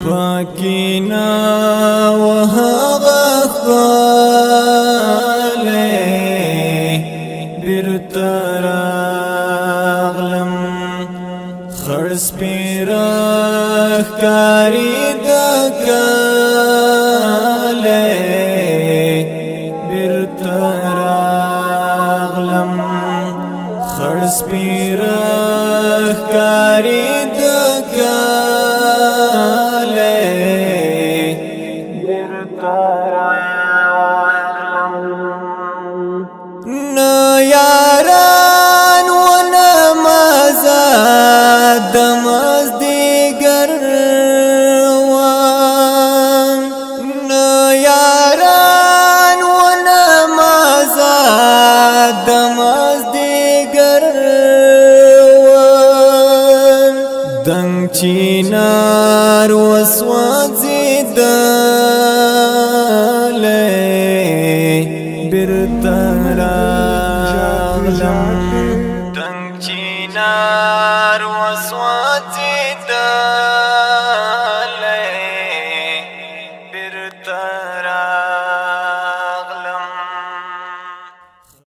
پاکینا وهغه خاله بیرته راغلم خرس پیره ښکاري د کاله بیرته راغلم خرس پیره ښکاري د یاران و نمازات دماز دیگر وان یاران و نمازات دماز دیگر وان دنگ چینار و سوازی داله بیرته راغلم دنگ چینار و سوازی داله